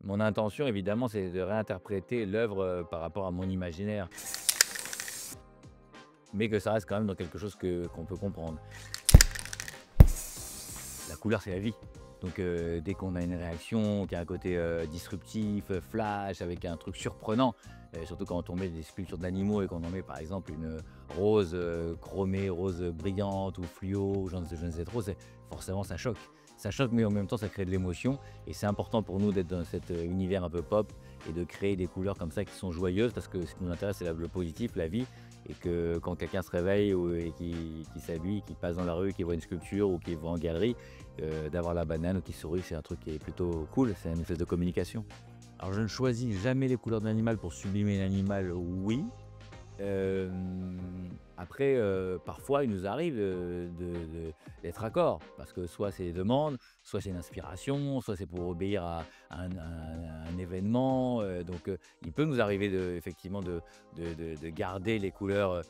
Mon intention, évidemment, c'est de réinterpréter l'œuvre, par rapport à mon imaginaire, mais que ça reste quand même dans quelque chose qu'on peut comprendre. La couleur, c'est la vie. Donc dès qu'on a une réaction qui a un côté, disruptif, flash, avec un truc surprenant, surtout quand on met des sculptures d'animaux et qu'on en met par exemple une, rose, chromée, rose brillante ou fluo, je ne sais trop, c'est forcément ça choque. Ça choque, mais en même temps ça crée de l'émotion et c'est important pour nous d'être dans cet, univers un peu pop et de créer des couleurs comme ça qui sont joyeuses parce que ce qui nous intéresse c'est le positif, la vie et que quand quelqu'un se réveille ou et qui s'habille, qui passe dans la rue, qui voit une sculpture ou qui va en galerie, d'avoir la banane ou qui sourit, c'est un truc qui est plutôt cool, c'est une espèce de communication. Alors je ne choisis jamais les couleurs d'un animal pour sublimer l'animal, oui. Après, parfois il nous arrive d'être accord, parce que soit c'est des demandes, soit c'est une inspiration, soit c'est pour obéir à un événement, donc il peut nous arriver effectivement de garder les couleurs,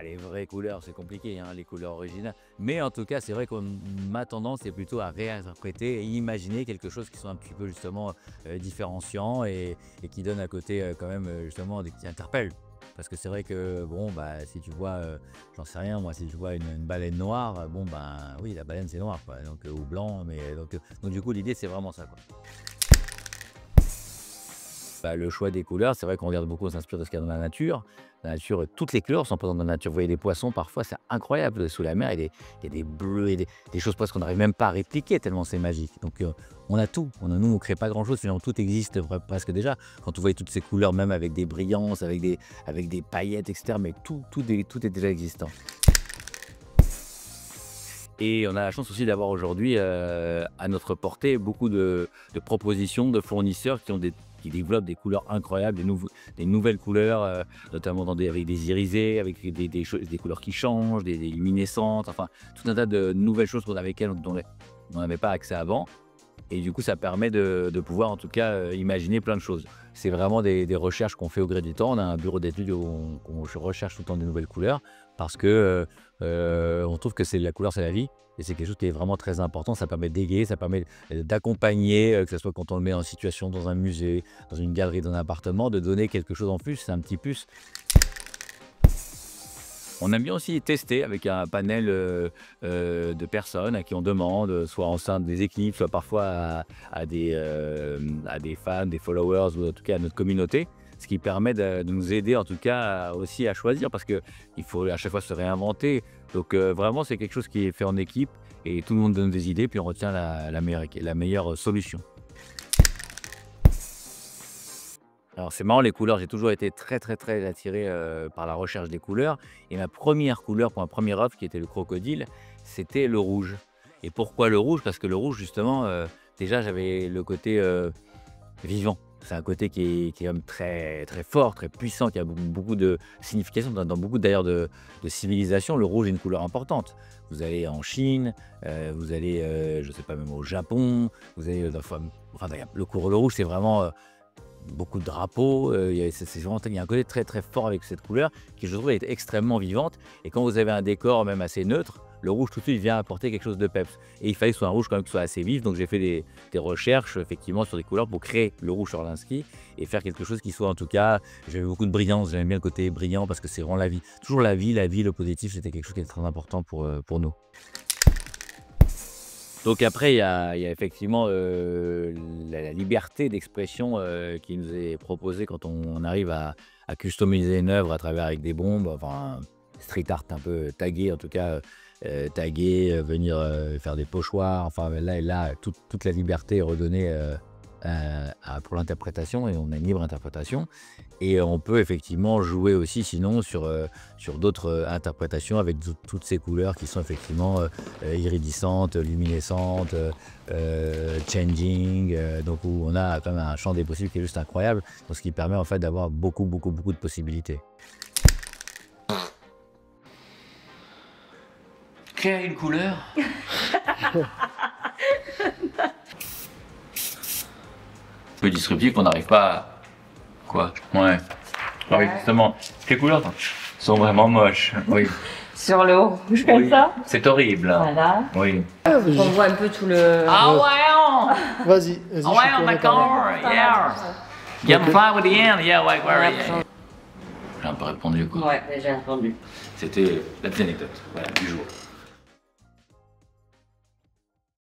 les vraies couleurs, c'est compliqué, hein, les couleurs originales. Mais en tout cas, c'est vrai que ma tendance, c'est plutôt à réinterpréter et imaginer quelque chose qui soit un petit peu justement différenciant et qui donne un côté quand même justement qui interpelle. Parce que c'est vrai que bon, bah, si tu vois, j'en sais rien, moi, si tu vois une baleine noire, bon, ben oui, la baleine c'est noir, quoi, donc, ou blanc, mais donc du coup, l'idée c'est vraiment ça, quoi. Bah, le choix des couleurs, c'est vrai qu'on regarde beaucoup, on s'inspire de ce qu'il y a dans la nature. La nature, toutes les couleurs sont présentes dans la nature. Vous voyez des poissons, parfois, c'est incroyable. Sous la mer, il y a des bleus et des choses presque qu'on n'arrive même pas à répliquer tellement c'est magique. Donc, on a tout. Nous, on ne crée pas grand-chose, finalement, tout existe presque déjà. Quand vous voyez toutes ces couleurs, même avec des brillances, avec des paillettes, etc., mais tout est déjà existant. Et on a la chance aussi d'avoir aujourd'hui, à notre portée, beaucoup de propositions de fournisseurs qui développent des couleurs incroyables, des nouvelles couleurs, notamment avec des irisés, avec des couleurs qui changent, des luminescentes, enfin tout un tas de nouvelles choses avec lesquelles on n'avait pas accès avant. Et du coup, ça permet de pouvoir en tout cas imaginer plein de choses. C'est vraiment des recherches qu'on fait au gré du temps. On a un bureau d'études où on recherche tout le temps des nouvelles couleurs parce que on trouve que la couleur, c'est la vie. Et c'est quelque chose qui est vraiment très important. Ça permet d'égayer, ça permet d'accompagner, que ce soit quand on le met en situation dans un musée, dans une galerie, dans un appartement, de donner quelque chose en plus. C'est un petit plus. On aime bien aussi tester avec un panel de personnes à qui on demande, soit en sein des équipes, soit parfois à des fans, des followers ou en tout cas à notre communauté. Ce qui permet de nous aider en tout cas aussi à choisir parce qu'il faut à chaque fois se réinventer. Donc vraiment c'est quelque chose qui est fait en équipe et tout le monde donne des idées puis on retient la meilleure solution. Alors c'est marrant les couleurs, j'ai toujours été très, très, très attiré, par la recherche des couleurs et ma première couleur pour ma première œuvre qui était le crocodile, c'était le rouge. Et pourquoi le rouge? Parce que le rouge justement, déjà j'avais le côté, vivant. C'est un côté qui est quand même très, très fort, très puissant, qui a beaucoup de signification dans beaucoup d'ailleurs de civilisations. Le rouge est une couleur importante. Vous allez en Chine, vous allez, je sais pas, même au Japon, vous allez, enfin d'ailleurs le rouge c'est vraiment, beaucoup de drapeaux, c'est vraiment il y a un côté très, très fort avec cette couleur qui je trouve est extrêmement vivante et quand vous avez un décor même assez neutre, le rouge tout de suite vient apporter quelque chose de peps et il fallait que ce soit un rouge quand même qui soit assez vif donc j'ai fait des recherches effectivement sur des couleurs pour créer le rouge sur Linsky et faire quelque chose qui soit en tout cas j'avais beaucoup de brillance, j'aime bien le côté brillant parce que c'est vraiment la vie. Toujours la vie, le positif, c'était quelque chose qui est très important pour nous. Donc après, il y a effectivement, la liberté d'expression, qui nous est proposée quand on arrive à customiser une œuvre à travers avec des bombes, enfin, street art un peu tagué en tout cas, taguer, venir, faire des pochoirs, enfin là, toute la liberté est redonnée, pour l'interprétation et on a une libre interprétation et on peut effectivement jouer aussi sinon sur d'autres interprétations avec toutes ces couleurs qui sont effectivement iridescentes, luminescentes, changing, donc où on a quand même un champ des possibles qui est juste incroyable, donc ce qui permet en fait d'avoir beaucoup, beaucoup, beaucoup de possibilités. Créer une couleur. Peu disruptif, on n'arrive pas à... Quoi? Ouais. Ah oui, justement, ces couleurs sont vraiment moches. Oui. Sur le rouge comme Oui. ça. C'est horrible. Voilà. Oui. On voit un peu tout le... Ah ouais, Macron! Vas-y, vas-y. Oh ouais, Macron! Yeah! Get fly with the end, yeah, like, where are you? J'ai un peu répondu, quoi. Ouais, j'ai entendu. C'était la petite anecdote, voilà, du jour.